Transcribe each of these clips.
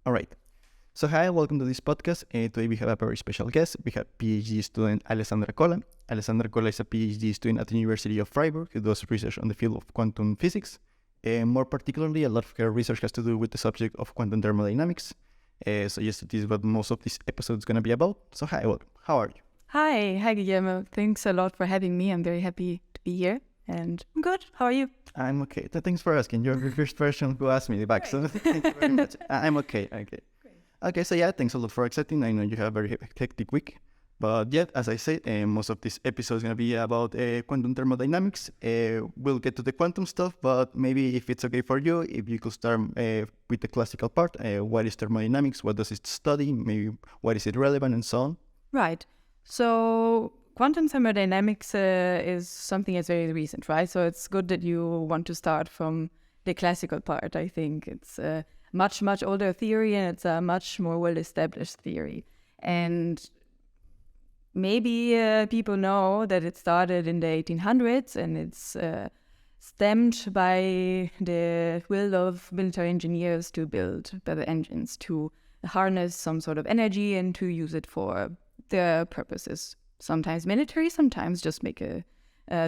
All right. So hi, welcome to this podcast. Today we have a very special guest. We have PhD student Alessandra Colla. Alessandra Colla is a PhD student at the University of Freiburg who does research on the field of quantum physics. More particularly, a lot of her research has to do with the subject of quantum thermodynamics. So yes, this is what most of this episode is going to be about. So hi, welcome. How are you? Hi, Guillermo. Thanks a lot for having me. I'm very happy to be here. And I'm good. How are you? I'm okay. Thanks for asking. You're the first person who asked me back, so thank you very much. I'm okay. Okay. Okay, so yeah, thanks a lot for accepting. I know you have a very hectic week. But yeah, as I said, most of this episode is going to be about quantum thermodynamics. We'll get to the quantum stuff, but maybe if it's okay for you, if you could start with the classical part. What is thermodynamics? What does it study? Maybe what is it relevant and so on? Right. So quantum thermodynamics is something that's very recent, right? So it's good that you want to start from the classical part. I think it's a much older theory, and it's a much more well-established theory. And maybe people know that it started in the 1800s, and it's stemmed by the will of military engineers to build better engines, to harness some sort of energy and to use it for their purposes. Sometimes military, sometimes just make a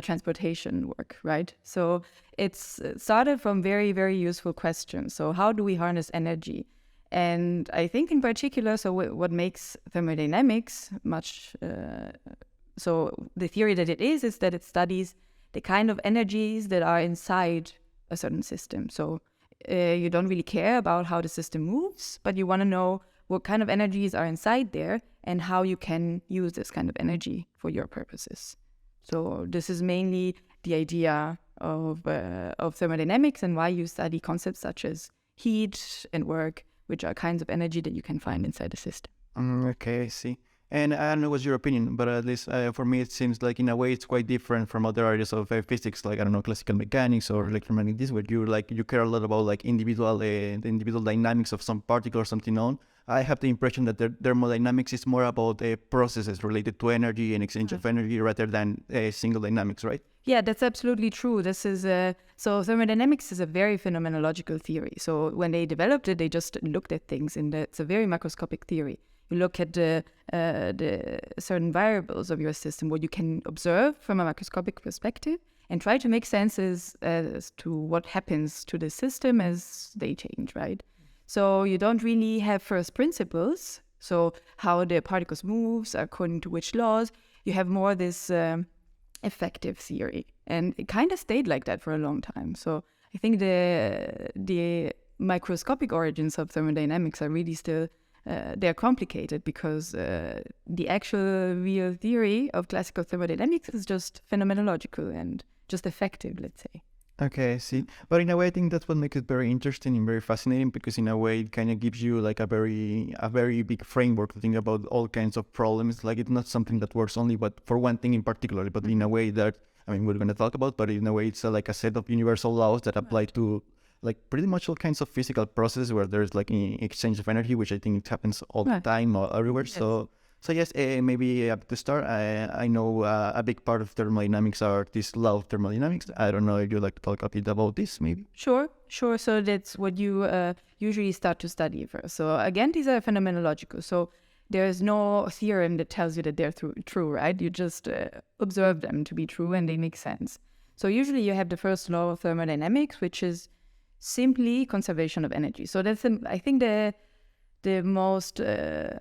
transportation work, right? So it's started from very, very useful questions. So how do we harness energy? And I think in particular, so what makes thermodynamics so the theory that it is that it studies the kind of energies that are inside a certain system. So you don't really care about how the system moves, but you want to know what kind of energies are inside there and how you can use this kind of energy for your purposes. So this is mainly the idea of thermodynamics and why you study concepts such as heat and work, which are kinds of energy that you can find inside the system. Okay, I see. And I don't know what's your opinion, but at least for me it seems like in a way it's quite different from other areas of physics, like I don't know, classical mechanics or electromagnetism, where you care a lot about like the individual dynamics of some particle or something on. I have the impression that thermodynamics is more about processes related to energy and exchange of energy rather than single dynamics, right? Yeah, that's absolutely true. This is so thermodynamics is a very phenomenological theory. So when they developed it, they just looked at things, and it's a very macroscopic theory. You look at the certain variables of your system, what you can observe from a macroscopic perspective, and try to make senses as to what happens to the system as they change, right? So you don't really have first principles, so how the particles moves according to which laws. You have more this effective theory, and it kind of stayed like that for a long time. So I think the microscopic origins of thermodynamics are really still they're complicated because the actual real theory of classical thermodynamics is just phenomenological and just effective, let's say. Okay, I see. But in a way, I think that's what makes it very interesting and very fascinating, because in a way, it kind of gives you like a very big framework to think about all kinds of problems. Like it's not something that works only but for one thing in particular, but in a way that, I mean, we're going to talk about, but in a way, it's like a set of universal laws that apply to like pretty much all kinds of physical processes where there's like an exchange of energy, which I think it happens all the time or everywhere. Yes. So yes, maybe at the start, I know a big part of thermodynamics are this law of thermodynamics. I don't know if you'd like to talk a bit about this, maybe? Sure. So that's what you usually start to study first. So again, these are phenomenological. So there's no theorem that tells you that they're true, right? You just observe them to be true and they make sense. So usually you have the first law of thermodynamics, which is simply conservation of energy. So that's, I think, the most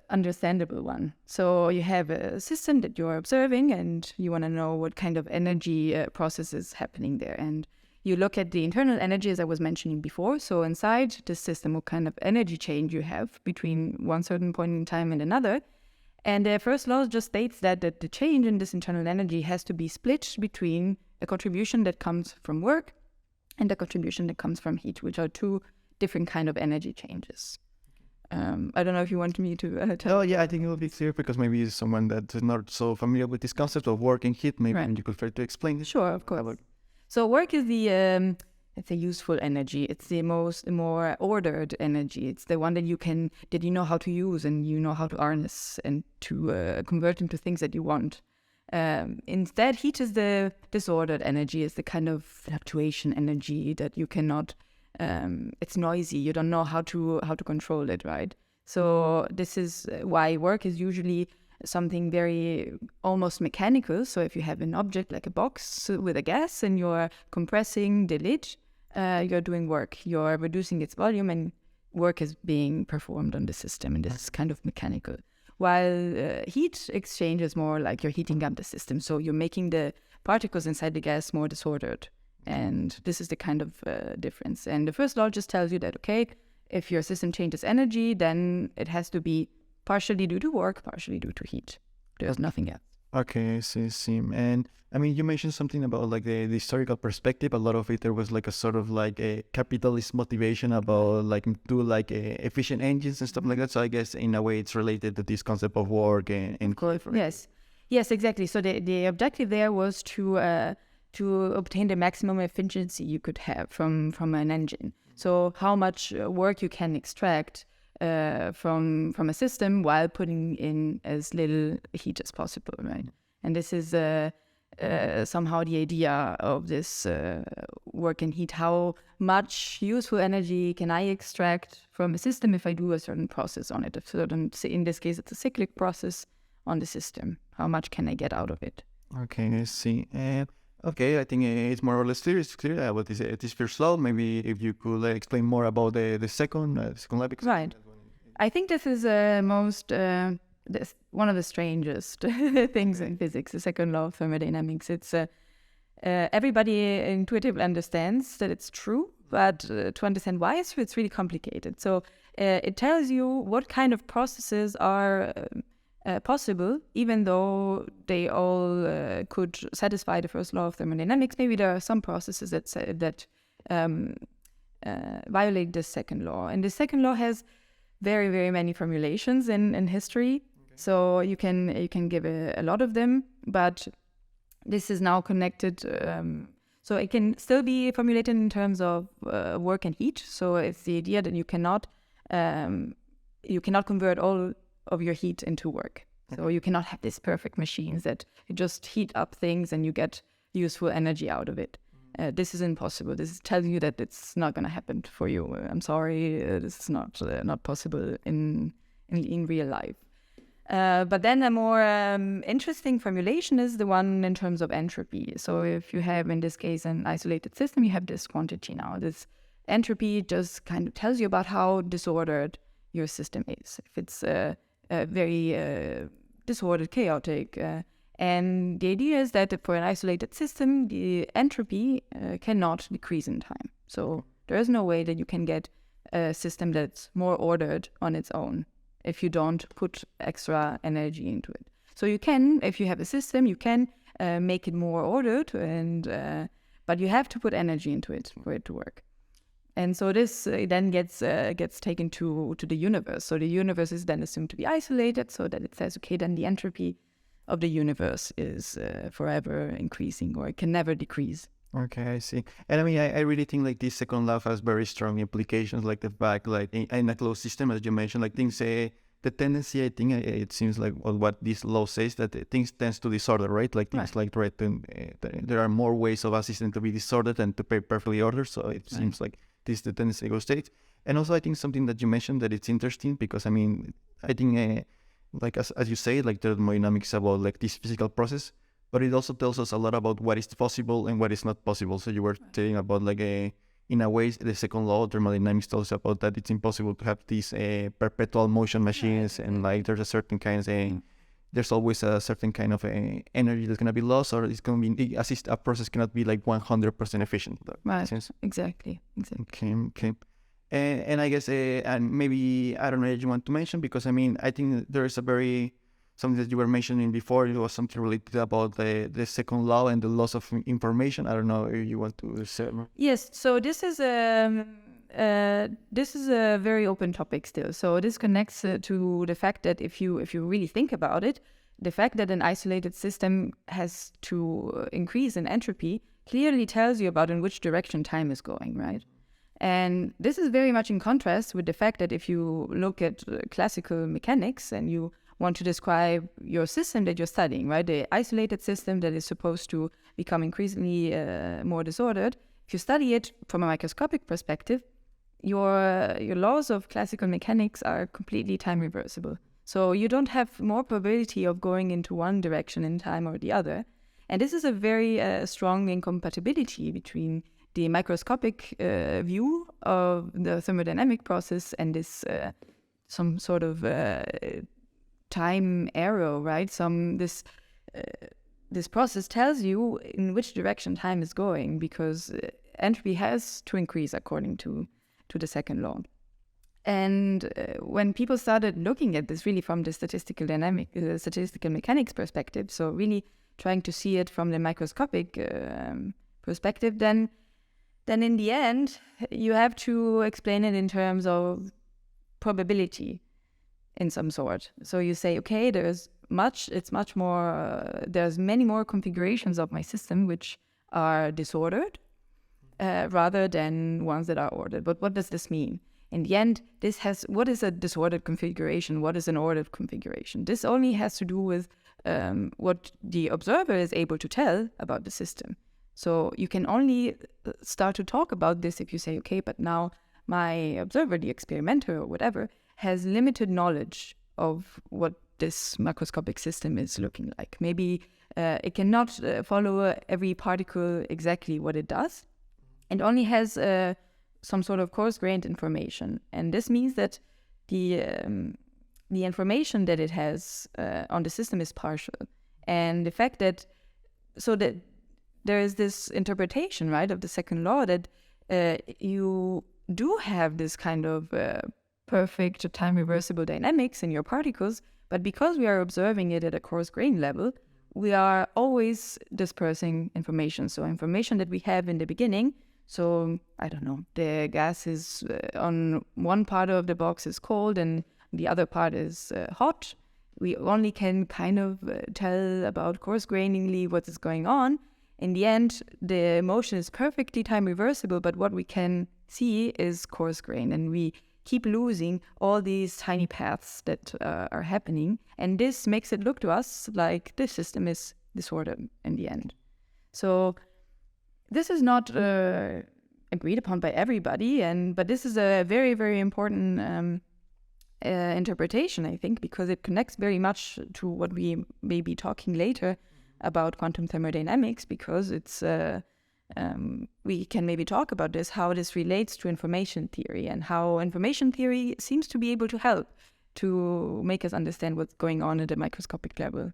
understandable one. So you have a system that you're observing and you want to know what kind of energy process is happening there. And you look at the internal energy, as I was mentioning before. So inside this system, what kind of energy change you have between one certain point in time and another. And the first law just states that the change in this internal energy has to be split between a contribution that comes from work and a contribution that comes from heat, which are two different kind of energy changes. I don't know if you want me to tell. Oh, yeah, I think it will be clear because maybe someone that is not so familiar with this concept of work and heat, maybe you could try to explain this. Sure, of course. So work is it's a useful energy. It's the more ordered energy. It's the one that you know how to use and you know how to harness and to convert into things that you want. Instead, heat is the disordered energy. It's the kind of fluctuation energy that you cannot it's noisy. You don't know how to control it, right? So this is why work is usually something very almost mechanical. So if you have an object like a box with a gas and you're compressing the lid, you're doing work. You're reducing its volume and work is being performed on the system, and this is kind of mechanical. While heat exchange is more like you're heating up the system. So you're making the particles inside the gas more disordered. And this is the kind of difference. And the first law just tells you that, okay, if your system changes energy, then it has to be partially due to work, partially due to heat. There's nothing else. Okay, I see. And I mean, you mentioned something about like the historical perspective. A lot of it, there was like a sort of like a capitalist motivation about like do like efficient engines and stuff like that. So I guess in a way it's related to this concept of work and Yes, exactly. So the objective there was to obtain the maximum efficiency you could have from an engine. So how much work you can extract from a system while putting in as little heat as possible, right? And this is somehow the idea of this work and heat. How much useful energy can I extract from a system if I do a certain process on it? In this case, it's a cyclic process on the system. How much can I get out of it? Okay, I see. Okay, I think it's more or less clear. It's clear about this first law. Maybe if you could explain more about the second law. Right. I think this is one of the strangest things in physics, the second law of thermodynamics. It's everybody intuitively understands that it's true, but to understand why it's true, it's really complicated. So it tells you what kind of processes are possible, even though they all could satisfy the first law of thermodynamics. Maybe there are some processes that violate the second law. And the second law has very, very many formulations in history. Okay. So you can give a lot of them, but this is now connected. So it can still be formulated in terms of work and heat. So it's the idea that you cannot convert all of your heat into work. So you cannot have these perfect machines that you just heat up things and you get useful energy out of it. This is impossible. This is telling you that it's not going to happen for you. I'm sorry, this is not possible in real life. But then a more interesting formulation is the one in terms of entropy. So if you have, in this case, an isolated system, you have this quantity now. This entropy just kind of tells you about how disordered your system is. If it's very disordered, chaotic. And the idea is that for an isolated system, the entropy cannot decrease in time. So there is no way that you can get a system that's more ordered on its own if you don't put extra energy into it. So you can, if you have a system, you can make it more ordered, but you have to put energy into it for it to work. And so this then gets taken to the universe. So the universe is then assumed to be isolated, so that it says, okay, then the entropy of the universe is forever increasing, or it can never decrease. Okay, I see. And I mean, I really think like this second law has very strong implications, like the fact, like in a closed system, as you mentioned, like things say the tendency, I think it seems like what this law says, that things tends to disorder, right? Like things like there are more ways of a system to be disordered than to be perfectly ordered. So it seems like this the tendency goes state. And also I think something that you mentioned that it's interesting because I mean, I think like as you say, like thermodynamics about like this physical process, but it also tells us a lot about what is possible and what is not possible. So you were saying about like in a way, the second law of thermodynamics tells us about that it's impossible to have these perpetual motion machines and like there's a certain kind of there's always a certain kind of energy that's going to be lost, or it's going to be a process cannot be like 100% efficient. Right. Exactly. Okay. And I guess, and maybe, I don't know if you want to mention, because I mean, I think there is something that you were mentioning before, it was something related about the second law and the loss of information. I don't know if you want to say more. Yes, so this is a very open topic still. So this connects to the fact that if you really think about it, the fact that an isolated system has to increase in entropy clearly tells you about in which direction time is going, right? And this is very much in contrast with the fact that if you look at classical mechanics and you want to describe your system that you're studying, right? The isolated system that is supposed to become increasingly more disordered. if you study it from a microscopic perspective, your laws of classical mechanics are completely time reversible. So you don't have more probability of going into one direction in time or the other. And this is a very strong incompatibility between the microscopic view of the thermodynamic process and this some sort of time arrow, right? This process tells you in which direction time is going, because entropy has to increase according to the second law. And when people started looking at this really from the statistical mechanics perspective, so really trying to see it from the microscopic perspective, then in the end, you have to explain it in terms of probability in some sort. So you say, okay, there's much more, there's many more configurations of my system which are disordered rather than ones that are ordered. But what does this mean? In the end, what is a disordered configuration? What is an ordered configuration? This only has to do with what the observer is able to tell about the system. So you can only start to talk about this if you say, okay, but now my observer, the experimenter or whatever, has limited knowledge of what this macroscopic system is looking like. Maybe it cannot follow every particle exactly what it does. It only has some sort of coarse-grained information. And this means that the information that it has on the system is partial. And the fact that there is this interpretation, right, of the second law that you do have this kind of perfect time reversible dynamics in your particles, but because we are observing it at a coarse grain level, we are always dispersing information. So information that we have in the beginning, so I don't know, the gas is on one part of the box is cold and the other part is hot. We only can kind of tell about coarse grainingly what is going on. In the end, the motion is perfectly time reversible, but what we can see is coarse grain, and we keep losing all these tiny paths that are happening. And this makes it look to us like this system is disordered in the end. So this is not agreed upon by everybody, but this is a very, very important interpretation, I think, because it connects very much to what we may be talking later about quantum thermodynamics, because it's we can maybe talk about this, how this relates to information theory, and how information theory seems to be able to help to make us understand what's going on at the microscopic level.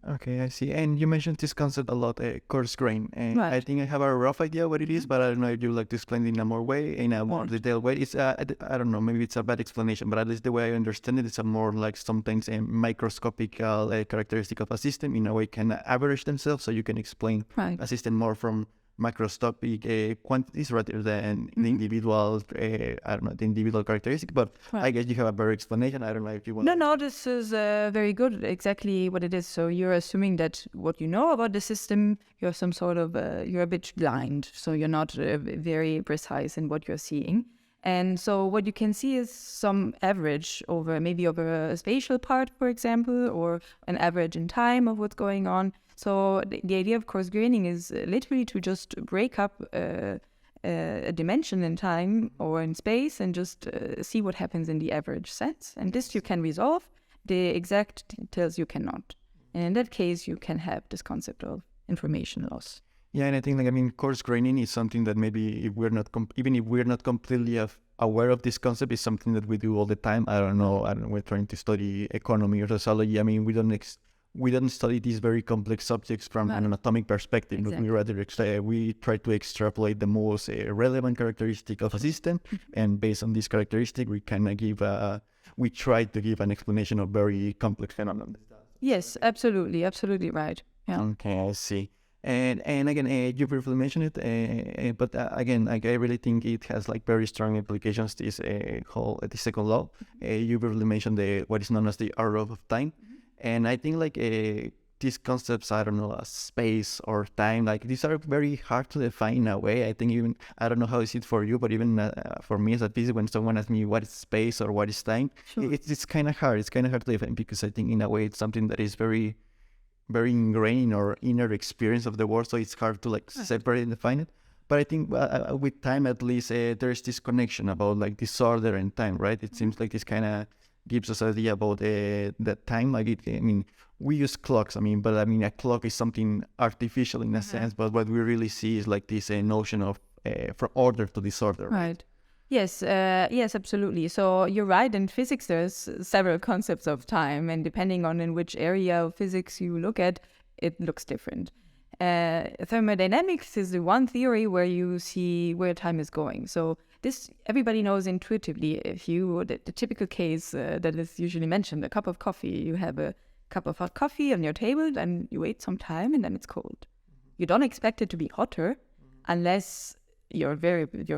Okay, I see. And you mentioned this concept a lot, coarse grain. And Right. I think I have a rough idea what it is, but I don't know if you like to explain it in a more detailed way. It's I don't know, maybe it's a bad explanation, but at least the way I understand it, it's a more like sometimes a microscopic characteristic of a system. In a way, can average themselves, so you can explain Right. a system more from microscopic quantities rather than the individual, the individual characteristic. But Right. I guess you have a better explanation. I don't know if you want. No, this is very good, exactly what it is. So you're assuming that what you know about the system, you're some sort of, you're a bit blind. So you're not very precise in what you're seeing. And so what you can see is some average over a spatial part, for example, or an average in time of what's going on. So the idea of coarse graining is literally to just break up a dimension in time or in space and just see what happens in the average sense. And this you can resolve. The exact details you cannot. And in that case, you can have this concept of information loss. Yeah, and I think, coarse graining is something that maybe if we're not, even if we're not completely aware of this concept, is something that we do all the time. I don't know, we're trying to study economy or sociology. I mean, we don't study these very complex subjects from an atomic perspective. Exactly. We rather we try to extrapolate the most relevant characteristic of a system, and based on this characteristic, we kind of we try to give an explanation of very complex phenomena. Yes, absolutely right. Yeah. Okay, I see. And again, you briefly mentioned it, but again, like, I really think it has like very strong implications. This the second law. You briefly mentioned what is known as the arrow of time, and I think like these concepts, I don't know, space or time, like these are very hard to define in a way. I think even I don't know how is it for you, but even for me as a physicist, when someone asks me what is space or what is time, Sure. it's kind of hard. It's kind of hard to define, because I think in a way it's something that is very ingrained in our inner experience of the world, so it's hard to like separate and define it. But I think with time, at least, there's this connection about like disorder and time, right? It seems like this kind of gives us an idea about that time. Like I mean, we use clocks. I mean, but I mean, a clock is something artificial in a sense. But what we really see is like this notion of from order to disorder. Right. Yes, yes, absolutely. So you're right. In physics, there's several concepts of time, and depending on in which area of physics you look at, it looks different. Thermodynamics is the one theory where you see where time is going. So this everybody knows intuitively. If you the typical case that is usually mentioned, a cup of coffee, you have a cup of hot coffee on your table, and you wait some time, and then it's cold. You don't expect it to be hotter, unless your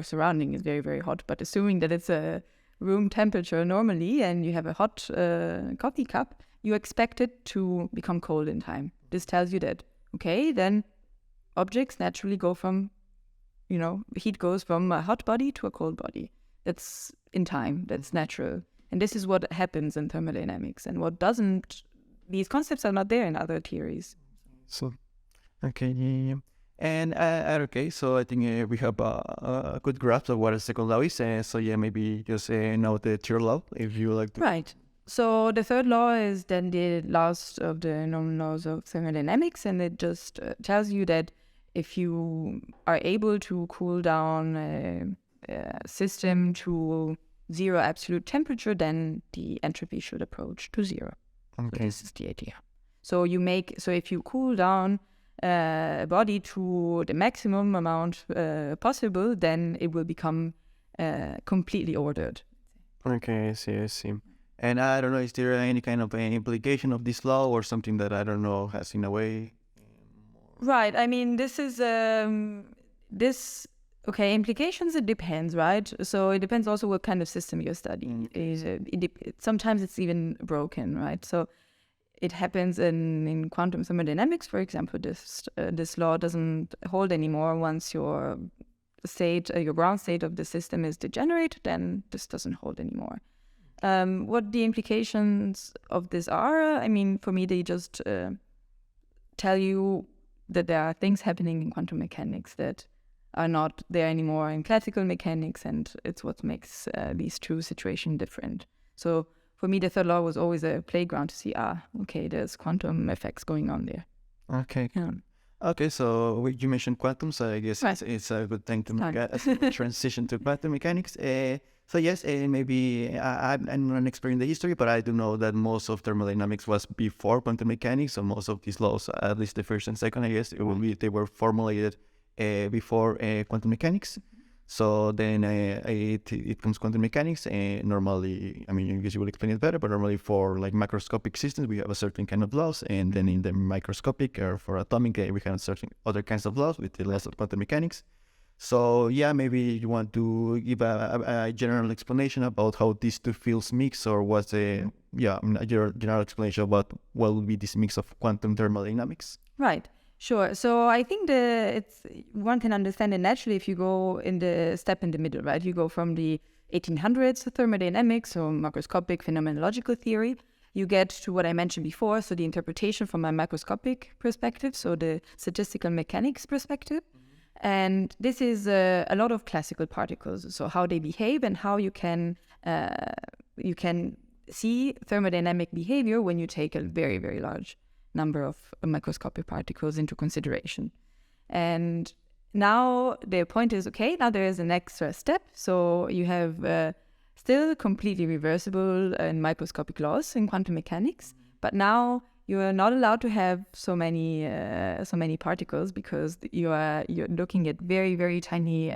surrounding is very, very hot. But assuming that it's a room temperature normally and you have a hot coffee cup, you expect it to become cold in time. This tells you that, okay, then objects naturally go from, heat goes from a hot body to a cold body. That's in time, that's natural. And this is what happens in thermodynamics. And what doesn't, these concepts are not there in other theories. So, okay, yeah. And okay, so I think we have a good grasp of what a second law is. So yeah, maybe just know the third law if you like to. Right. So the third law is then the last of the known laws of thermodynamics, and it just tells you that if you are able to cool down a system to zero absolute temperature, then the entropy should approach to zero. Okay. So this is the idea. So if you cool down a body to the maximum amount possible, then it will become completely ordered. Okay, I see. And I don't know, is there any kind of implication of this law or something that I don't know has in a way? Right. I mean, this is implications. It depends, right? So it depends also what kind of system you're studying. Sometimes it's even broken, right? So it happens in quantum thermodynamics, for example. This law doesn't hold anymore once your ground state of the system is degenerate. Then this doesn't hold anymore. What the implications of this are, I mean, for me, they just tell you that there are things happening in quantum mechanics that are not there anymore in classical mechanics, and it's what makes these two situations different. So for me, the third law was always a playground to see, okay, there's quantum effects going on there. Okay. Yeah. Okay, so you mentioned quantum, so I guess Right. it's a good thing to make a transition to quantum mechanics. So yes, maybe I'm not an expert in the history, but I do know that most of thermodynamics was before quantum mechanics. So most of these laws, at least the first and second, I guess, they were formulated before quantum mechanics. So then it comes quantum mechanics, and normally, I mean, I guess you will explain it better, but normally for like macroscopic systems, we have a certain kind of laws, and then in the microscopic or for atomic, we have certain other kinds of laws with the laws of quantum mechanics. So yeah, maybe you want to give a general explanation about how these two fields mix, or what's a general explanation about what will be this mix of quantum thermodynamics. Right. Sure. So I think one can understand it naturally if you go in the step in the middle, right? You go from the 1800s thermodynamics, or macroscopic phenomenological theory. You get to what I mentioned before, so the interpretation from a macroscopic perspective, so the statistical mechanics perspective. And this is a lot of classical particles, so how they behave and how you can see thermodynamic behavior when you take a very, very large number of microscopic particles into consideration. And now the point is, okay, now there is an extra step. So you have still completely reversible and microscopic laws in quantum mechanics, but now you are not allowed to have so many particles, because you're looking at very, very tiny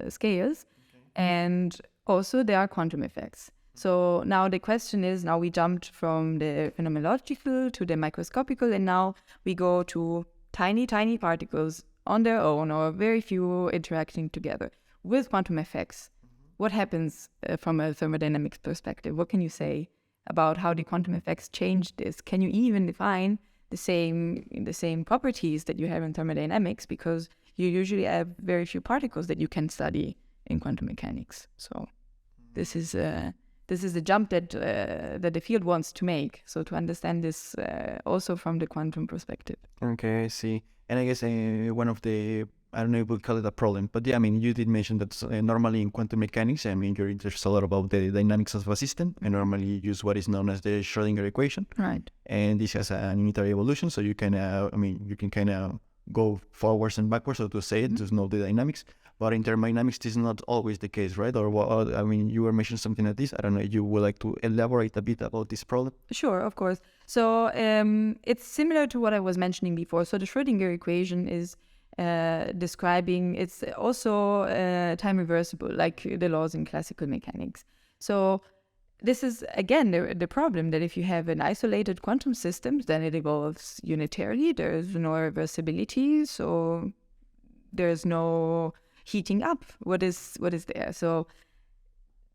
scales. Okay. And also there are quantum effects. So now the question is, now we jumped from the phenomenological to the microscopical, and now we go to tiny, tiny particles on their own, or very few interacting together with quantum effects. What happens from a thermodynamics perspective? What can you say about how the quantum effects change this? Can you even define the same properties that you have in thermodynamics? Because you usually have very few particles that you can study in quantum mechanics. So this is the jump that the field wants to make. So to understand this also from the quantum perspective. Okay, I see. And I guess one of the I don't know if we call it a problem, but yeah, I mean, you did mention that normally in quantum mechanics, I mean, you're interested a lot about the dynamics of a system, and normally you use what is known as the Schrödinger equation. Right. And this has an unitary evolution, so you can, I mean, you can kind of go forwards and backwards, so to say it, to know the dynamics. But in thermodynamics, this is not always the case, right? Or what? I mean, you were mentioning something like this. I don't know. You would like to elaborate a bit about this problem? Sure, of course. So it's similar to what I was mentioning before. So the Schrödinger equation is describing, it's also time reversible, like the laws in classical mechanics. So this is, again, the problem that if you have an isolated quantum system, then it evolves unitarily. There's no reversibility, so there's no heating up. What is there? So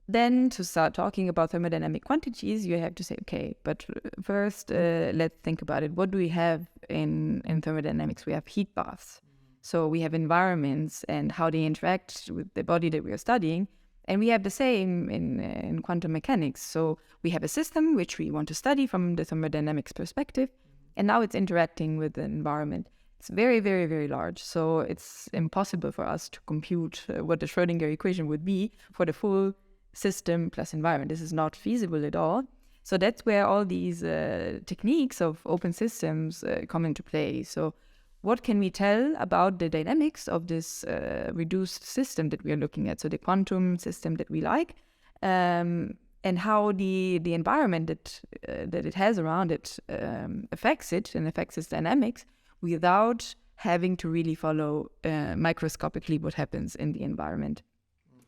then to start talking about thermodynamic quantities, you have to say, okay, but first let's think about it. What do we have in thermodynamics? We have heat baths. So we have environments and how they interact with the body that we are studying. And we have the same in quantum mechanics. So we have a system which we want to study from the thermodynamics perspective. And now it's interacting with the environment. It's very, very, very large. So it's impossible for us to compute what the Schrödinger equation would be for the full system plus environment. This is not feasible at all. So that's where all these techniques of open systems come into play. So what can we tell about the dynamics of this reduced system that we are looking at? So the quantum system that we like, and how the environment that it has around it affects it and affects its dynamics without having to really follow microscopically what happens in the environment.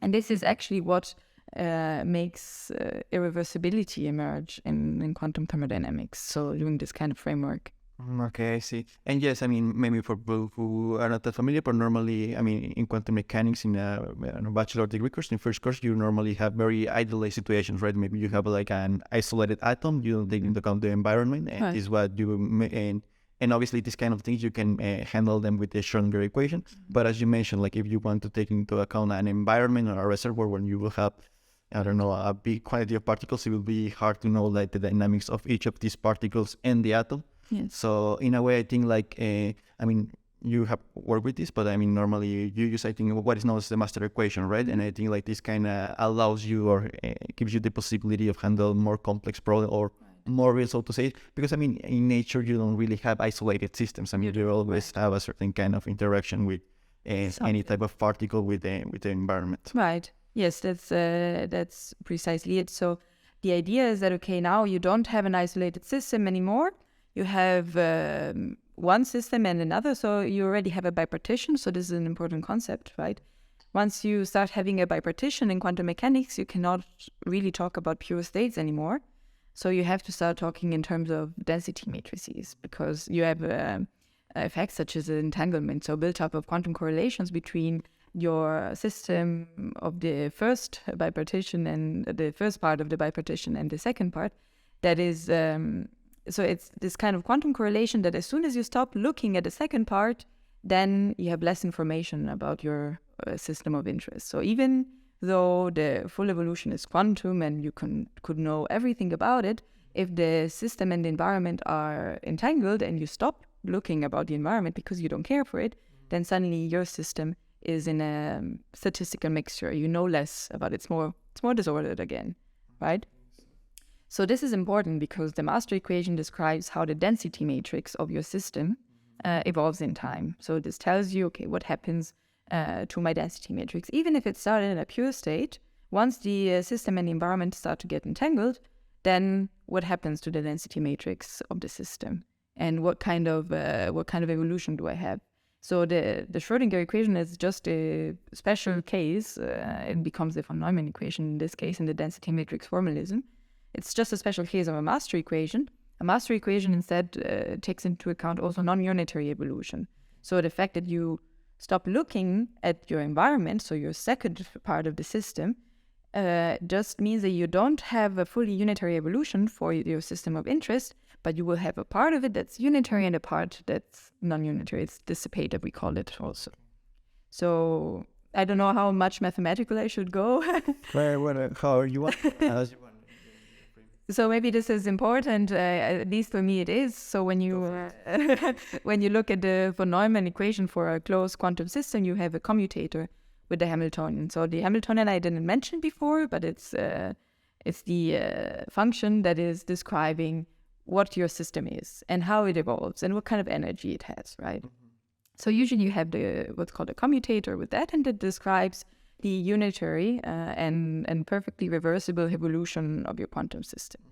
And this is actually what makes irreversibility emerge in quantum thermodynamics. So doing this kind of framework. Okay, I see. And yes, I mean, maybe for people who are not that familiar, but normally, I mean, in quantum mechanics, in a bachelor degree course, in first course, you normally have very idealized situations, right? Maybe you have like an isolated atom, you don't take into account the environment, and this is what you, and obviously these kind of things, you can handle them with the Schrödinger equation. But as you mentioned, like if you want to take into account an environment or a reservoir when you will have, I don't know, a big quantity of particles, it will be hard to know like the dynamics of each of these particles and the atom. Yes. So in a way, I think like, I mean, you have worked with this, but I mean, normally you use, I think, what is known as the master equation, right? And I think like this kind of allows you or gives you the possibility of handle more complex problems or more real, so to say, because I mean, in nature, you don't really have isolated systems. I mean, you always have a certain kind of interaction with any type of particle with the environment. Right. Yes, that's precisely it. So the idea is that, okay, now you don't have an isolated system anymore. You have one system and another, so you already have a bipartition. So this is an important concept, right? Once you start having a bipartition in quantum mechanics, you cannot really talk about pure states anymore. So you have to start talking in terms of density matrices, because you have effects such as entanglement, so built up of quantum correlations between your system of the first bipartition and the first part of the bipartition and the second part. That is... So it's this kind of quantum correlation that as soon as you stop looking at the second part, then you have less information about your system of interest. So even though the full evolution is quantum and you could know everything about it, if the system and the environment are entangled and you stop looking about the environment because you don't care for it, then suddenly your system is in a statistical mixture. You know less about it. It's more disordered again, right? So this is important because the master equation describes how the density matrix of your system evolves in time. So this tells you, okay, what happens to my density matrix. Even if it started in a pure state, once the system and the environment start to get entangled, then what happens to the density matrix of the system? And what kind of evolution do I have? So the Schrödinger equation is just a special case. It becomes the von Neumann equation in this case in the density matrix formalism. It's just a special case of a master equation. A master equation instead takes into account also non-unitary evolution. So the fact that you stop looking at your environment, so your second part of the system, just means that you don't have a fully unitary evolution for your system of interest, but you will have a part of it that's unitary and a part that's non-unitary. It's dissipated, we call it also. So I don't know how much mathematical I should go. How are you? So maybe this is important, at least for me it is. So when you when you look at the von Neumann equation for a closed quantum system, you have a commutator with the Hamiltonian. So the Hamiltonian I didn't mention before, but it's the function that is describing what your system is and how it evolves and what kind of energy it has, right? So usually you have what's called a commutator with that, and it describes the unitary and perfectly reversible evolution of your quantum system.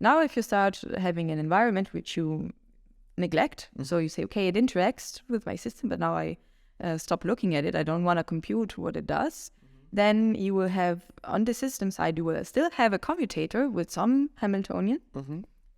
Now, if you start having an environment which you neglect, so you say, okay, it interacts with my system, but now I stop looking at it, I don't want to compute what it does, then you will have, on the system side, you will still have a commutator with some Hamiltonian,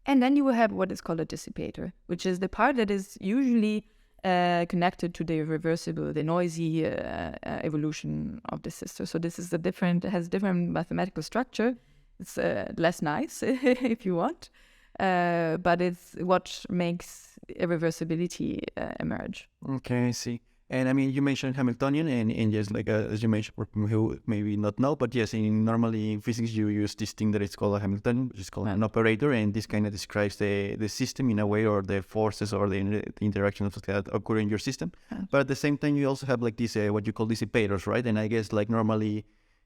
and then you will have what is called a dissipator, which is the part that is usually connected to the reversible, the noisy evolution of the system. So this is it has a different mathematical structure. It's less nice if you want, but it's what makes irreversibility emerge. Okay, I see. And I mean, you mentioned Hamiltonian, and yes, like as you mentioned, for people who maybe not know, but yes, normally in physics you use this thing that is called a Hamiltonian, which is called an operator, and this kind of describes the system in a way, or the forces or the interactions that occur in your system. But at the same time, you also have like this what you call dissipators, right? And I guess like normally,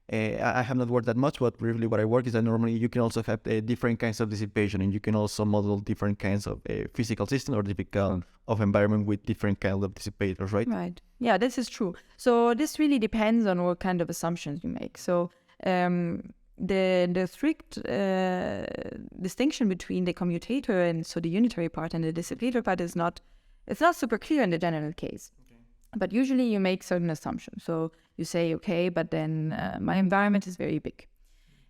I have not worked that much, but really what I work is that normally you can also have different kinds of dissipation, and you can also model different kinds of physical system or typical of environment with different kinds of dissipators, right? Right. Yeah, this is true. So this really depends on what kind of assumptions you make. So the strict distinction between the commutator and so the unitary part and the dissipator part it's not super clear in the general case. But usually you make certain assumptions. So you say, okay, but then my environment is very big.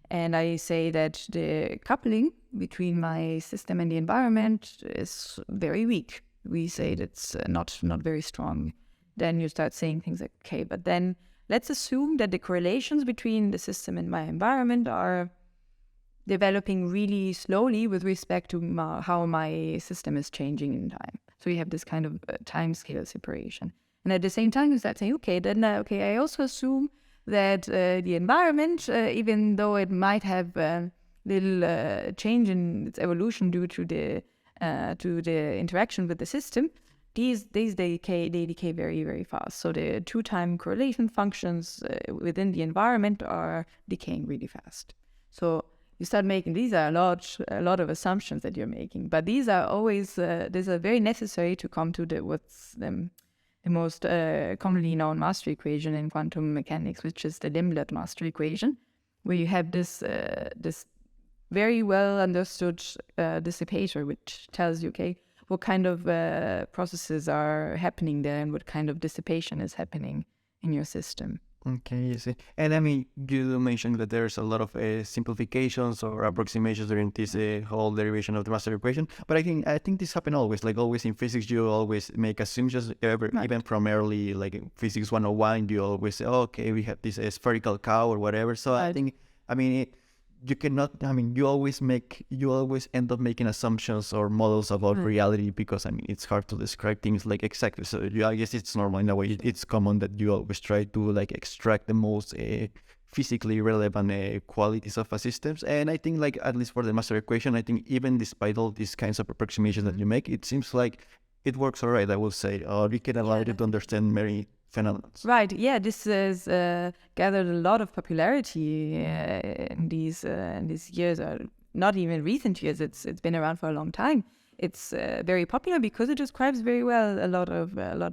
And I say that the coupling between my system and the environment is very weak. We say that's not very strong. Then you start saying things like, okay, but then let's assume that the correlations between the system and my environment are developing really slowly with respect to how my system is changing in time. So you have this kind of time scale separation. And at the same time, you start saying, okay, then I also assume that the environment, even though it might have little change in its evolution due to the interaction with the system, these decay very, very fast. So the two-time correlation functions within the environment are decaying really fast. So you start making, these are a lot of assumptions that you're making, but these are always these are very necessary to come to the most commonly known master equation in quantum mechanics, which is the Limlet master equation, where you have this very well understood dissipator, which tells you, okay, what kind of processes are happening there and what kind of dissipation is happening in your system. Okay, I see. And I mean, you mentioned that there's a lot of simplifications or approximations during this whole derivation of the master equation. But I think this happens always. Like always in physics, you always make assumptions. Right. Even from early, like in physics 101, you always say, okay, we have this spherical cow or whatever. So Right. I think, I mean, you cannot. I mean, you always end up making assumptions or models about reality because I mean, it's hard to describe things like exactly. So I guess it's normal in a way. It's common that you always try to like extract the most physically relevant qualities of a systems. And I think like at least for the master equation, I think even despite all these kinds of approximations that you make, it seems like it works alright. I will say, or we can allow you to understand many phenomena. Right. Yeah. This has gathered a lot of popularity in these years, or not even recent years. It's been around for a long time. It's very popular because it describes very well a lot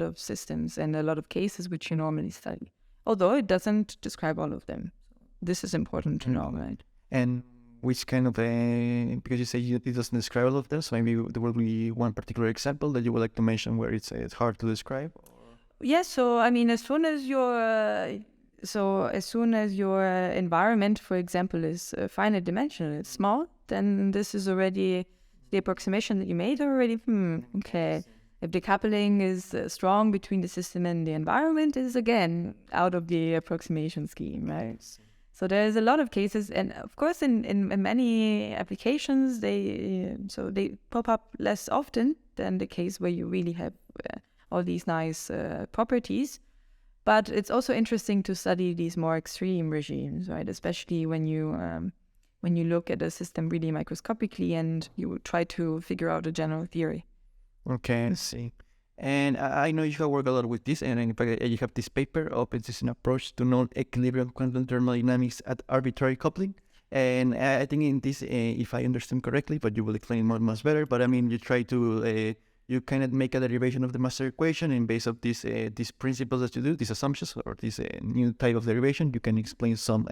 of systems and a lot of cases which you normally study. Although it doesn't describe all of them. This is important to know, right? And which kind of because you say it doesn't describe all of them, so maybe there will be one particular example that you would like to mention where it's hard to describe. Yes, so I mean, as soon as your environment, for example, is finite dimensional, it's small, then this is already the approximation that you made already. Okay. If the coupling is strong between the system and the environment, is again out of the approximation scheme, right? So there's a lot of cases, and of course, in many applications, they pop up less often than the case where you really have all these nice properties. But it's also interesting to study these more extreme regimes, right? Especially when you when you look at a system really microscopically and you try to figure out a general theory. Okay, I see. And I know you have worked a lot with this, and in fact, you have this paper, Open System Approach to Non-Equilibrium Quantum Thermodynamics at Arbitrary Coupling. And I think in this, if I understand correctly, but you will explain much better, but I mean, you try to, you kind of make a derivation of the master equation, and based on these principles that you do, these assumptions, or this new type of derivation, you can explain some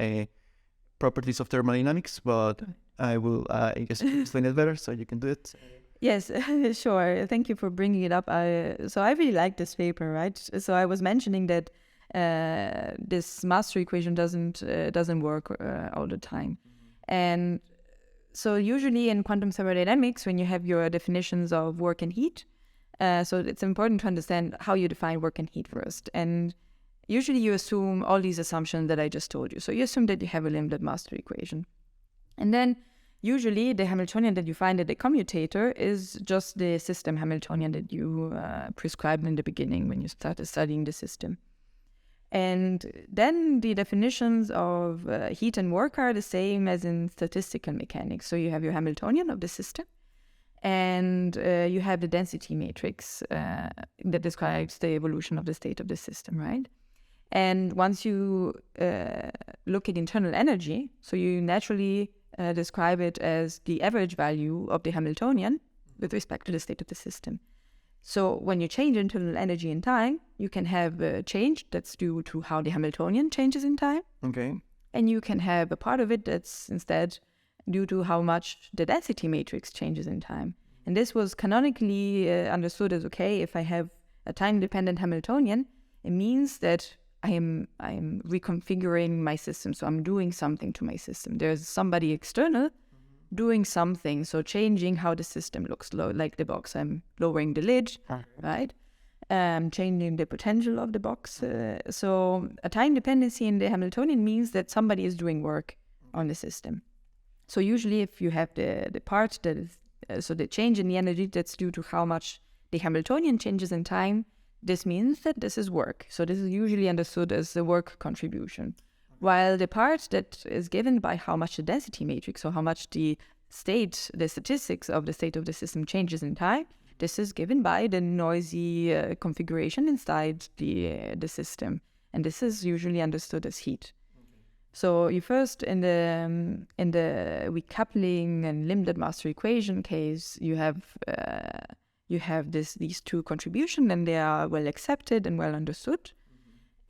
properties of thermodynamics, but I will, I guess, explain it better, so you can do it. Yes, sure. Thank you for bringing it up. So I really like this paper, right? So I was mentioning that this master equation doesn't work all the time. And so usually in quantum thermodynamics, when you have your definitions of work and heat, so it's important to understand how you define work and heat first. And usually you assume all these assumptions that I just told you. So you assume that you have a limited master equation. And then usually the Hamiltonian that you find at the commutator is just the system Hamiltonian that you prescribed in the beginning when you started studying the system. And then the definitions of heat and work are the same as in statistical mechanics. So you have your Hamiltonian of the system, and you have the density matrix that describes the evolution of the state of the system, right? And once you look at internal energy, so you naturally describe it as the average value of the Hamiltonian with respect to the state of the system. So when you change internal energy in time, you can have a change that's due to how the Hamiltonian changes in time. Okay. And you can have a part of it that's instead due to how much the density matrix changes in time. And this was canonically understood as, okay, if I have a time-dependent Hamiltonian, it means that I am reconfiguring my system. So I'm doing something to my system. There's somebody external doing something. So changing how the system looks, like the box. I'm lowering the lid, right? Changing the potential of the box. So a time dependency in the Hamiltonian means that somebody is doing work on the system. So usually if you have the part that is, so the change in the energy that's due to how much the Hamiltonian changes in time, this means that this is work. So this is usually understood as the work contribution. While the part that is given by how much the density matrix, so how much the statistics of the state of the system changes in time, this is given by the noisy configuration inside the system. And this is usually understood as heat. So you first, in the recoupling and limited master equation case, you have these two contributions, and they are well accepted and well understood.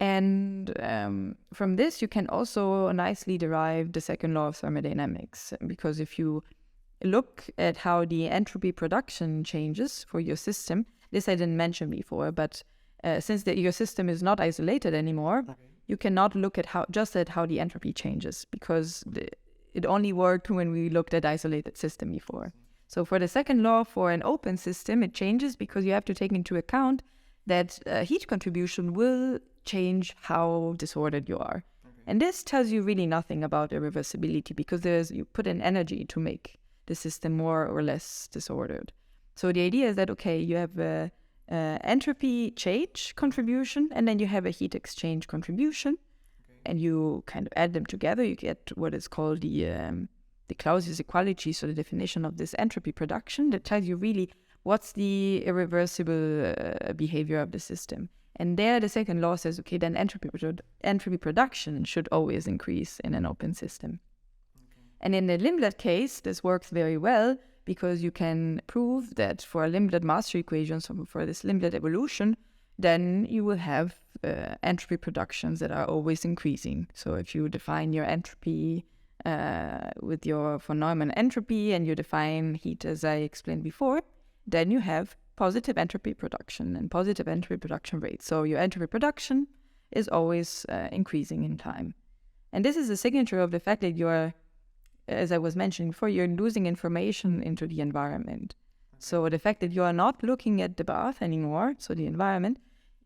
And from this, you can also nicely derive the second law of thermodynamics, because if you look at how the entropy production changes for your system, this I didn't mention before, but since your system is not isolated anymore, you cannot look at how the entropy changes, because it only worked when we looked at isolated system before. So for the second law, for an open system, it changes because you have to take into account that heat contribution will change how disordered you are. And this tells you really nothing about irreversibility, because you put in energy to make the system more or less disordered. So the idea is that, okay, you have a entropy change contribution, and then you have a heat exchange contribution, and you kind of add them together, you get what is called the Clausius equality, so the definition of this entropy production that tells you really what's the irreversible behavior of the system. And there the second law says, okay, then entropy production should always increase in an open system. And in the limited case, this works very well, because you can prove that for a limited master equation, so for this limited evolution, then you will have entropy productions that are always increasing. So if you define your entropy with your von Neumann entropy, and you define heat as I explained before, then you have positive entropy production and positive entropy production rate. So your entropy production is always increasing in time. And this is a signature of the fact that you're, as I was mentioning before, you're losing information into the environment. So the fact that you are not looking at the bath anymore, so the environment,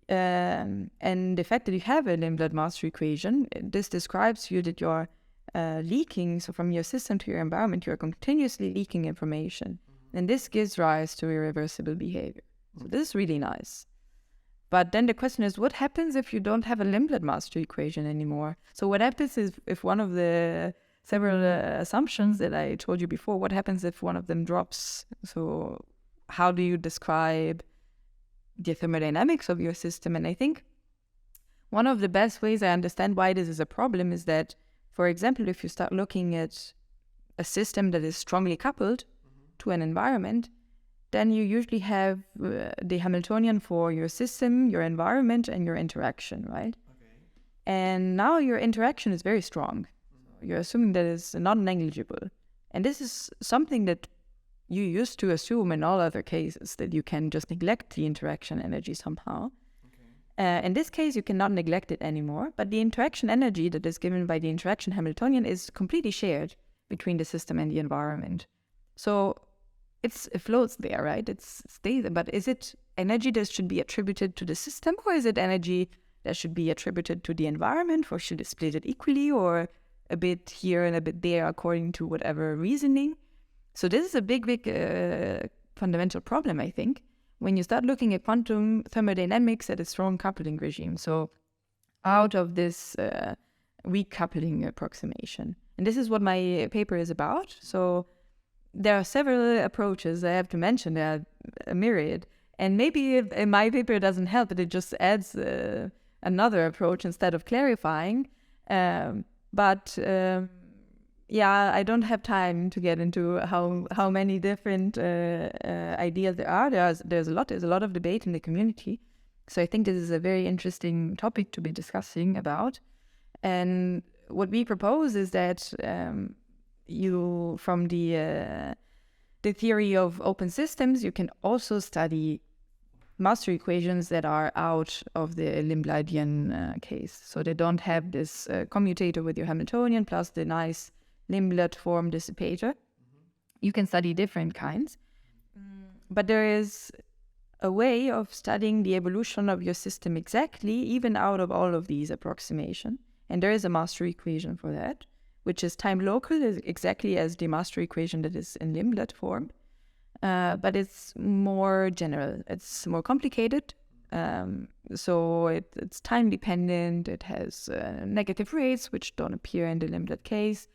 and the fact that you have a limited master equation, this describes you that you're leaking, so from your system to your environment, you're continuously leaking information. And this gives rise to irreversible behavior. So this is really nice. But then the question is, what happens if you don't have a limited master equation anymore? So what happens is if one of the several assumptions that I told you before. What happens if one of them drops? So how do you describe the thermodynamics of your system? And I think one of the best ways I understand why this is a problem is that, for example, if you start looking at a system that is strongly coupled to an environment, then you usually have the Hamiltonian for your system, your environment, and your interaction, right? Okay. And now your interaction is very strong. You're assuming that it's not negligible. And this is something that you used to assume in all other cases, that you can just neglect the interaction energy somehow. Okay. In this case, you cannot neglect it anymore, but the interaction energy that is given by the interaction Hamiltonian is completely shared between the system and the environment. So it floats there, right? It stays there. But is it energy that should be attributed to the system, or is it energy that should be attributed to the environment, or should it split it equally, or a bit here and a bit there according to whatever reasoning? So this is a big fundamental problem, I think, when you start looking at quantum thermodynamics at a strong coupling regime. So out of this weak coupling approximation. And this is what my paper is about. So there are several approaches. I have to mention there are a myriad. And maybe if my paper doesn't help, but it just adds another approach instead of clarifying. Yeah, I don't have time to get into how many different ideas there are. There's a lot of debate in the community. So I think this is a very interesting topic to be discussing about. And what we propose is that you, from the theory of open systems, you can also study master equations that are out of the Limbladian case. So they don't have this commutator with your Hamiltonian plus the nice Limblad form dissipator. You can study different kinds. But there is a way of studying the evolution of your system exactly, even out of all of these approximations. And there is a master equation for that, which is time local, exactly as the master equation that is in Limblad form. But it's more general. It's more complicated. So it's time dependent. It has negative rates, which don't appear in the Limblad case.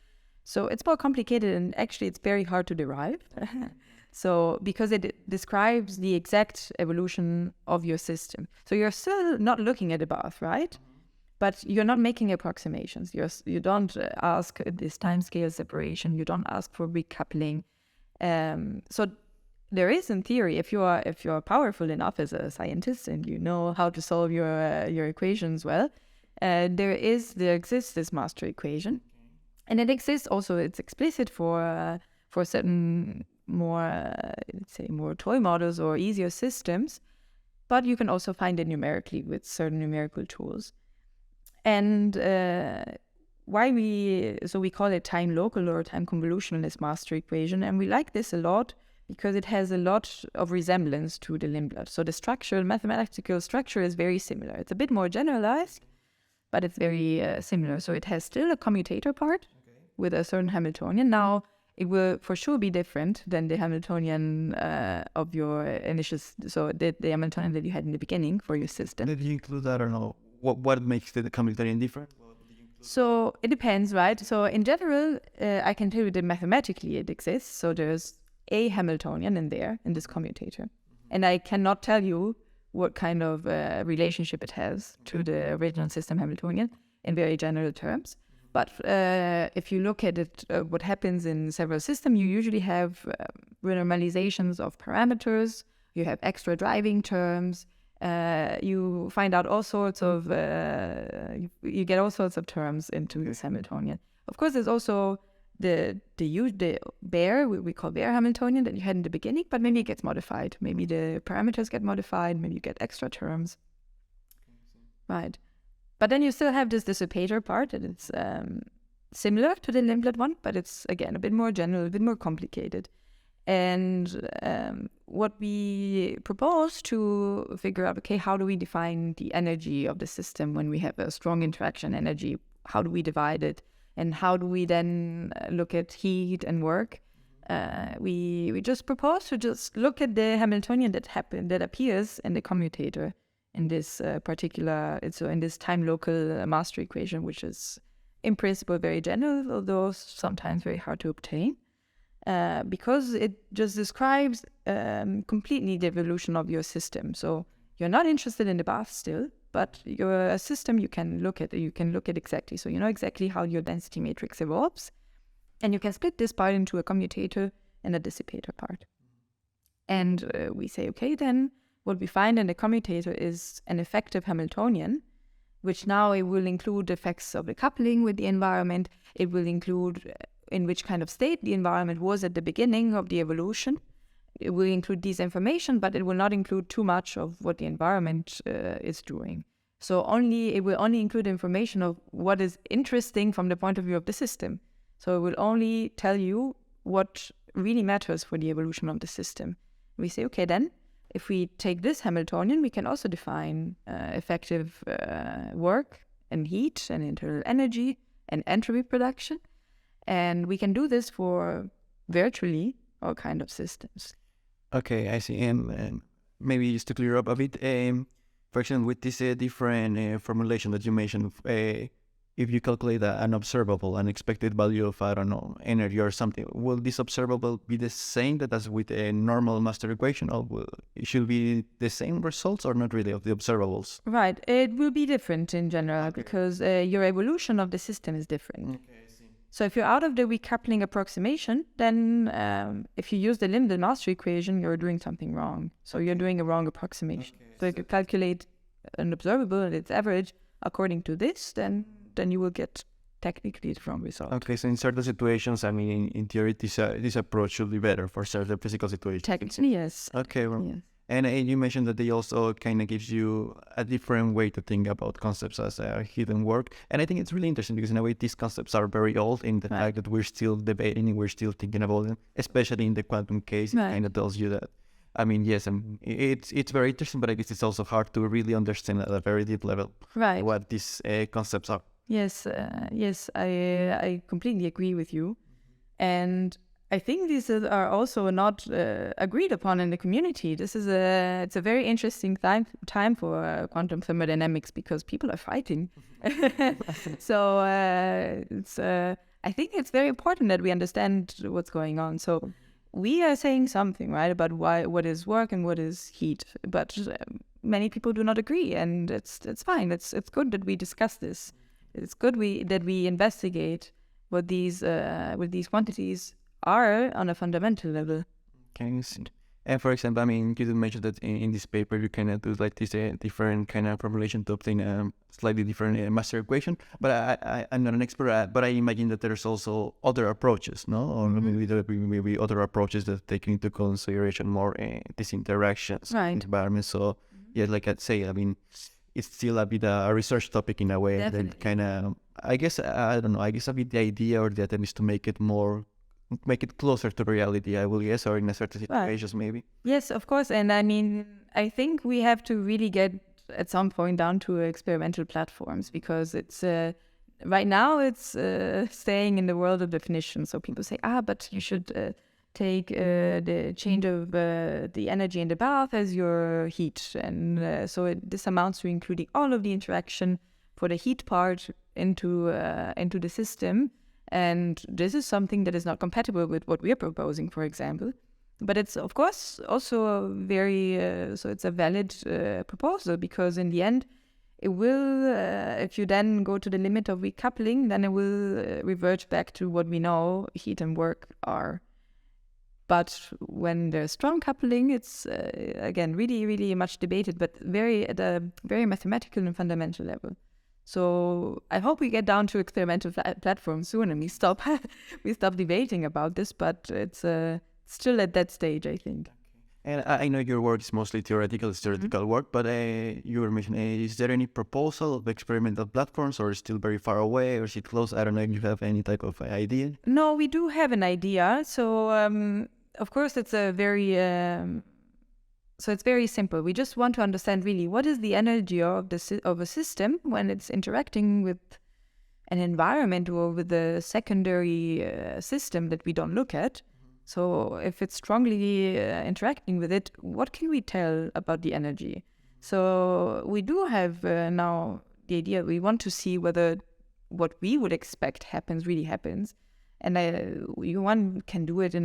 So it's more complicated, and actually it's very hard to derive. So because it describes the exact evolution of your system. So you're still not looking at above, right? But you're not making approximations. You don't ask this timescale separation. You don't ask for recoupling. So there is, in theory, if you're powerful enough as a scientist and you know how to solve your equations well, there exists this master equation, and it exists also. It's explicit for certain more let's say more toy models or easier systems, but you can also find it numerically with certain numerical tools. And we call it time local or time convolutionalist master equation, and we like this a lot because it has a lot of resemblance to the Limblad. So the mathematical structure is very similar. It's a bit more generalized, but it's very similar. So it has still a commutator part with a certain Hamiltonian. Now, it will for sure be different than the Hamiltonian of your initial, so the Hamiltonian that you had in the beginning for your system. Did you include that or no? What makes the Hamiltonian different? So it depends, right? So in general, I can tell you that mathematically it exists. So there's a Hamiltonian in there, in this commutator. And I cannot tell you what kind of relationship it has to the original system Hamiltonian in very general terms. But if you look at it, what happens in several systems, you usually have renormalizations of parameters, you have extra driving terms, you find out all sorts of, you get all sorts of terms into this Hamiltonian. Of course, there's also the bare, we call bare Hamiltonian that you had in the beginning, but maybe it gets modified. Maybe the parameters get modified, maybe you get extra terms. Right. But then you still have this dissipator part, and it's similar to the Limblad one, but it's, again, a bit more general, a bit more complicated. And what we propose to figure out, okay, how do we define the energy of the system when we have a strong interaction energy? How do we divide it? And how do we then look at heat and work? We just propose to just look at the Hamiltonian that appears in the commutator in this particular, so in this time local master equation, which is in principle very general, although sometimes very hard to obtain, because it just describes completely the evolution of your system. So you're not interested in the bath still, but your system you can look at exactly. So you know exactly how your density matrix evolves, and you can split this part into a commutator and a dissipator part. And we say, okay, then what we find in the commutator is an effective Hamiltonian, which now it will include effects of the coupling with the environment. It will include in which kind of state the environment was at the beginning of the evolution. It will include this information, but it will not include too much of what the environment is doing. So it will only include information of what is interesting from the point of view of the system. So it will only tell you what really matters for the evolution of the system. We say, okay, then if we take this Hamiltonian, we can also define effective work and heat and internal energy and entropy production. And we can do this for virtually all kind of systems. Okay, I see. And maybe just to clear up a bit, for example, with this different formulation that you mentioned, if you calculate an observable, an expected value of, I don't know, energy or something, will this observable be the same that as with a normal master equation, or it should be the same results or not really of the observables? Right. It will be different in general because your evolution of the system is different. Okay, I see. So if you're out of the recoupling approximation, then if you use the limited master equation, you're doing something wrong. So you're doing a wrong approximation. So if you calculate an observable and its average according to this, then you will get technically the wrong result. Okay, so in certain situations, I mean, in theory, this approach should be better for certain physical situations. Technically, yes. Okay, well, Yes. and you mentioned that they also kind of gives you a different way to think about concepts as hidden work. And I think it's really interesting because in a way, these concepts are very old in the fact that we're still debating and we're still thinking about them, especially in the quantum case. It kind of tells you that. I mean, yes, it's very interesting, but I guess it's also hard to really understand at a very deep level what these concepts are. Yes, I completely agree with you. And I think these are also not agreed upon in the community. It's a very interesting time for quantum thermodynamics because people are fighting. So I think it's very important that we understand what's going on. So we are saying something, right, about what is work and what is heat, but many people do not agree, and it's fine. It's good that we discuss this. It's good that we investigate what these quantities are on a fundamental level. Can you see? And for example, I mean, you did mention that in this paper you kind of do like this different kind of formulation to obtain a slightly different master equation. But I'm not an expert, but I imagine that there's also other approaches, no? Or maybe there will be other approaches that take into consideration more these interactions in the environment. So yeah, like I'd say, I mean, it's still a bit a research topic in a way. Definitely. That kind of, I guess, I don't know, I guess a bit the idea or the attempt is to make it closer to reality, I will guess, or in a certain situations maybe. Yes, of course. And I mean, I think we have to really get at some point down to experimental platforms because it's right now it's staying in the world of definition. So people say, but you should take the change of the energy in the bath as your heat. And so this amounts to including all of the interaction for the heat part into the system. And this is something that is not compatible with what we are proposing, for example. But it's, of course, also so it's a valid proposal because in the end, it will, if you then go to the limit of recoupling, then it will revert back to what we know heat and work are. But when there's strong coupling, it's, again, really, really much debated, but at a very mathematical and fundamental level. So I hope we get down to experimental platforms soon and we stop debating about this, but it's still at that stage, I think. And I know your work is mostly theoretical work, but you were mentioning, is there any proposal of experimental platforms or is it still very far away or is it close? I don't know if you have any type of idea. No, we do have an idea. So, of course, it's a very... So it's very simple. We just want to understand really what is the energy of a system when it's interacting with an environment or with a secondary system that we don't look at. So if it's strongly interacting with it, what can we tell about the energy? So we do have now the idea we want to see whether what we would expect really happens. And one can do it in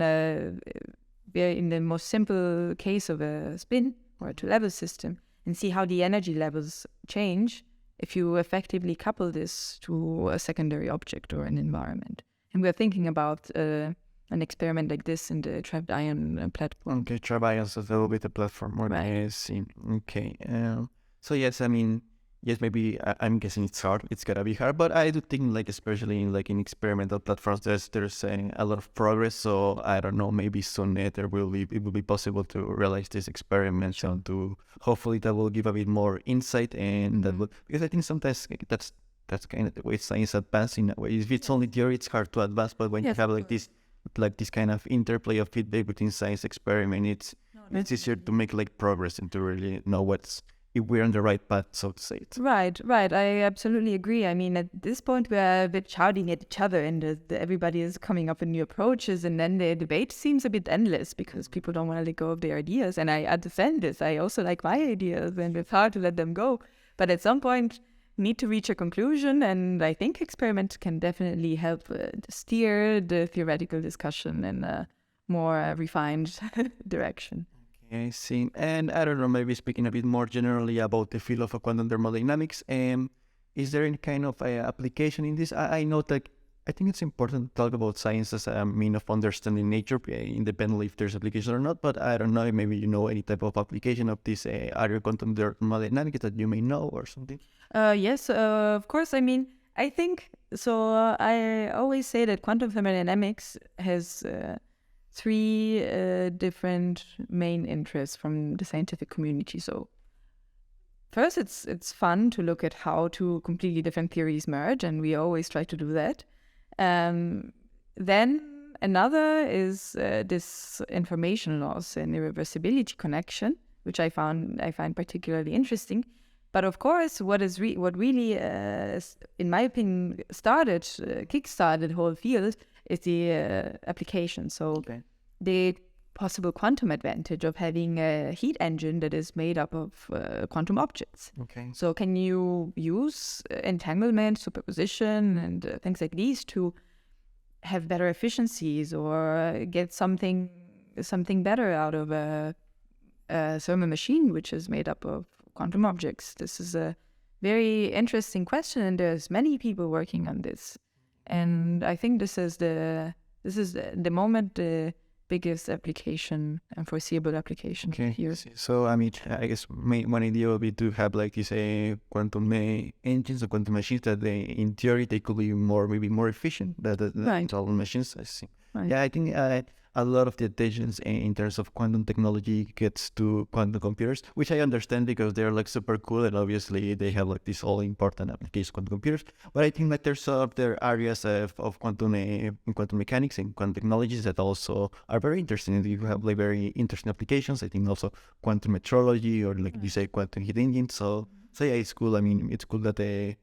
the most simple case of a spin or a two-level system and see how the energy levels change if you effectively couple this to a secondary object or an environment. And we're thinking about an experiment like this in the trapped ion platform. Okay, trapped ions is a little bit the platform. Okay, Right. I see. Okay. So yes, I mean, yes, maybe I'm guessing it's hard. It's gotta be hard, but I do think like especially in experimental platforms, there's a lot of progress. So I don't know, maybe soon it will be possible to realize these experiments and to hopefully that will give a bit more insight and that will, because I think sometimes that's kind of the way science advances in a way. If it's only theory, it's hard to advance. But when you have this kind of interplay of feedback between science experiment, it's easier to make progress and to really know if we're on the right path, so to say. Right. I absolutely agree. I mean, at this point, we're a bit shouting at each other and everybody is coming up with new approaches. And then the debate seems a bit endless because people don't want to let go of their ideas. And I understand this. I also like my ideas and it's hard to let them go. But at some point, need to reach a conclusion. And I think experiments can definitely help steer the theoretical discussion in a more refined direction. I see. And I don't know, maybe speaking a bit more generally about the field of quantum thermodynamics, is there any kind of application in this? I know that I think it's important to talk about science as a mean of understanding nature, independently if there's application or not, but I don't know, maybe you know any type of application of this area of quantum thermodynamics that you may know or something? Yes, of course. I mean, I think, so I always say that quantum thermodynamics has three different main interests from the scientific community. So first, it's fun to look at how two completely different theories merge, and we always try to do that. Then another is this information loss and irreversibility connection, which I find particularly interesting. But of course, what really, in my opinion, kickstarted the whole field is the application. So the possible quantum advantage of having a heat engine that is made up of quantum objects. Okay. So can you use entanglement, superposition, and things like these to have better efficiencies or get something better out of a thermal machine which is made up of quantum objects? This is a very interesting question, and there's many people working on this. And I think this is the moment the biggest application and foreseeable application here. So I mean, I guess one idea would be to have these quantum engines or quantum machines that in theory they could be maybe more efficient than all machines. I see. Right. Yeah, I think a lot of the attention in terms of quantum technology gets to quantum computers, which I understand because they're super cool and obviously they have this all important application quantum computers. But I think there's other areas of quantum mechanics and quantum technologies that also are very interesting. You have very interesting applications. I think also quantum metrology or you say quantum heat engine. So yeah, it's cool. I mean, it's cool that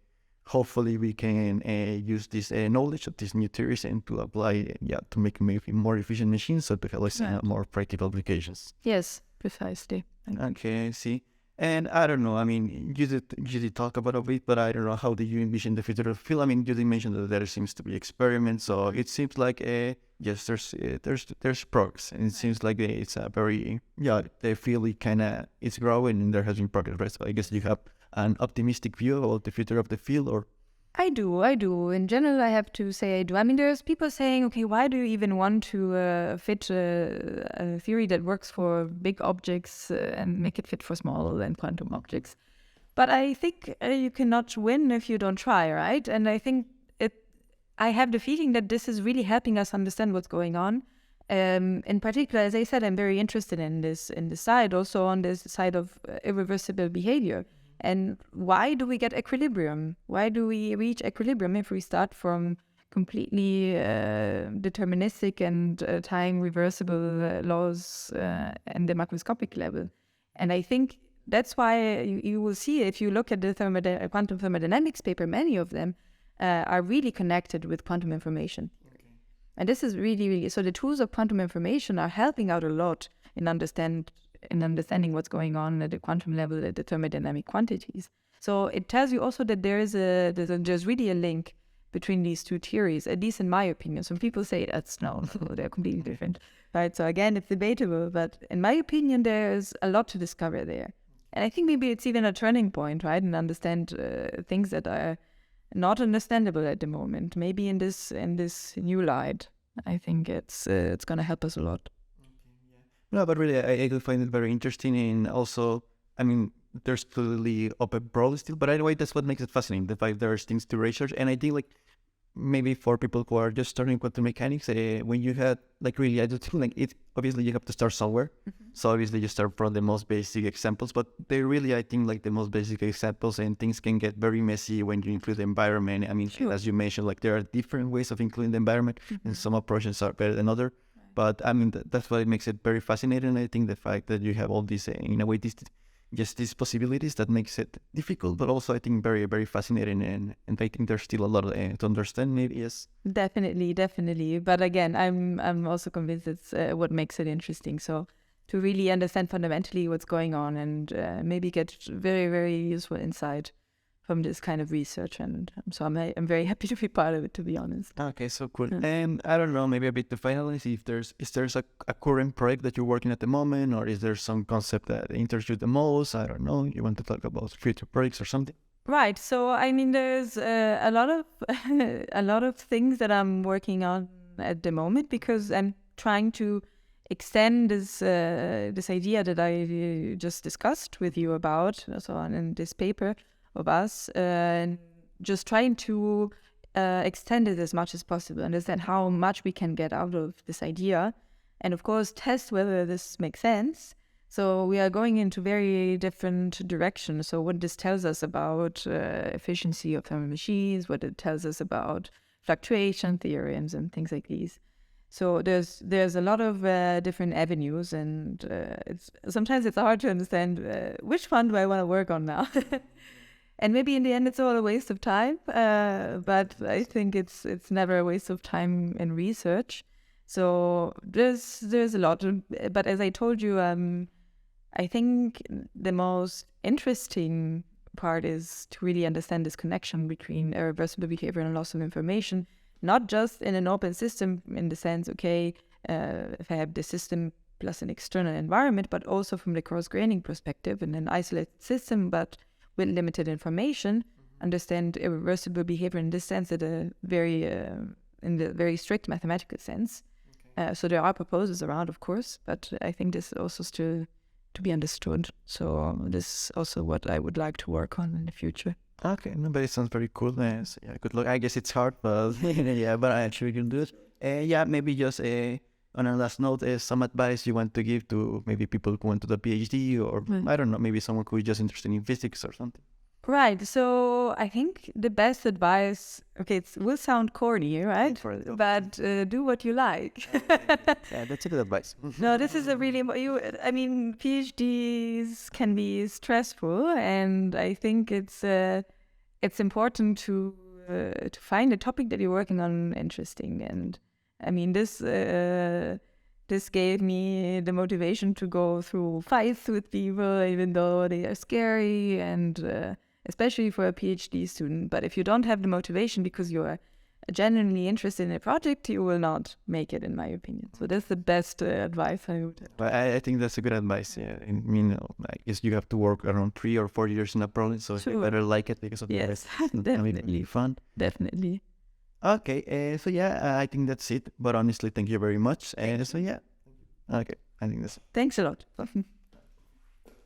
hopefully we can use this knowledge of these new theories and to apply, to make maybe more efficient machines, so to have more practical applications. Yes, precisely. Okay, I see. And I don't know, I mean, you did talk about a bit, but I don't know, how do you envision the future of the field? I mean, you did mention that there seems to be experiments, so it seems like, yes, there's progress, and it seems like it's a very, the field it's growing and there has been progress, right? So I guess you have an optimistic view about the future of the field, or? I do. In general, I have to say I do. I mean, there's people saying, okay, why do you even want to fit a theory that works for big objects and make it fit for small and quantum objects? But I think you cannot win if you don't try, right? And I think I have the feeling that this is really helping us understand what's going on. In particular, as I said, I'm very interested in this side, also on this side of irreversible behavior. And why do we get equilibrium? Why do we reach equilibrium if we start from completely deterministic and time reversible laws and the macroscopic level? And I think that's why you will see, if you look at the quantum thermodynamics paper, many of them are really connected with quantum information. Okay. And this is really, really, so the tools of quantum information are helping out a lot in understanding what's going on at the quantum level, at the thermodynamic quantities. So it tells you also that there's really a link between these two theories, at least in my opinion. Some people say that's no, they're completely different, right? So again, it's debatable, but in my opinion, there's a lot to discover there. And I think maybe it's even a turning point, right? And understand things that are not understandable at the moment. Maybe in this new light, I think it's going to help us a lot. No, but really, I do find it very interesting, and also, I mean, there's clearly open broad still, but anyway, that's what makes it fascinating. The fact there's things to research, and I think like maybe for people who are just starting quantum mechanics, when you had like really, I do think like it. Obviously, you have to start somewhere. So obviously, you start from the most basic examples, but they really, I think, like the most basic examples, and things can get very messy when you include the environment. I mean, as you mentioned, like there are different ways of including the environment, and some approaches are better than other. But I mean, that's what makes it very fascinating. I think the fact that you have all these, in a way, these possibilities that makes it difficult, but also I think very, very fascinating. And I think there's still a lot to understand, maybe, yes. Definitely. But again, I'm also convinced it's what makes it interesting. So to really understand fundamentally what's going on and maybe get very, very useful insight from this kind of research, and so I'm very happy to be part of it, to be honest. Okay, so cool. And I don't know, maybe a bit to finalize, if there's a current project that you're working at the moment, or is there some concept that interests you the most? I don't know. You want to talk about future projects or something? Right. So I mean, there's a lot of a lot of things that I'm working on at the moment, because I'm trying to extend this idea that I just discussed with you about, so in this paper of us, and just trying to extend it as much as possible, understand how much we can get out of this idea, and of course test whether this makes sense. So we are going into very different directions. So what this tells us about efficiency of thermal machines, what it tells us about fluctuation theorems and things like these. So there's a lot of different avenues, and sometimes it's hard to understand which one do I want to work on now. And maybe in the end it's all a waste of time, but I think it's never a waste of time in research. So there's a lot, but as I told you, I think the most interesting part is to really understand this connection between irreversible behavior and loss of information, not just in an open system in the sense, okay, if I have the system plus an external environment, but also from the cross-graining perspective in an isolated system, but with limited information, understand irreversible behavior in this sense in the very strict mathematical sense. Okay. So there are proposals around, of course, but I think this is also still to be understood. So this is also what I would like to work on in the future. Okay, no, but it sounds very cool. So yeah, good luck. I guess it's hard, but yeah, but I actually can do it. Yeah, maybe just on a last note, some advice you want to give to maybe people who went to the PhD, or I don't know, maybe someone who is just interested in physics or something. Right. So I think the best advice, okay, it will sound corny, right? But do what you like. Yeah, that's a good advice. No, this is a really, I mean, PhDs can be stressful, and I think it's important to find a topic that you're working on interesting. And I mean, this gave me the motivation to go through fights with people, even though they are scary, and especially for a PhD student. But if you don't have the motivation because you are genuinely interested in a project, you will not make it, in my opinion. So that's the best advice I would have. But I think that's a good advice. Yeah, I mean, I guess you have to work around 3 or 4 years in a project, so you better like it, because of yes, the definitely fun. Definitely. Okay, so yeah, I think that's it. But honestly, thank you very much. So yeah, okay, I think that's it. Thanks a lot.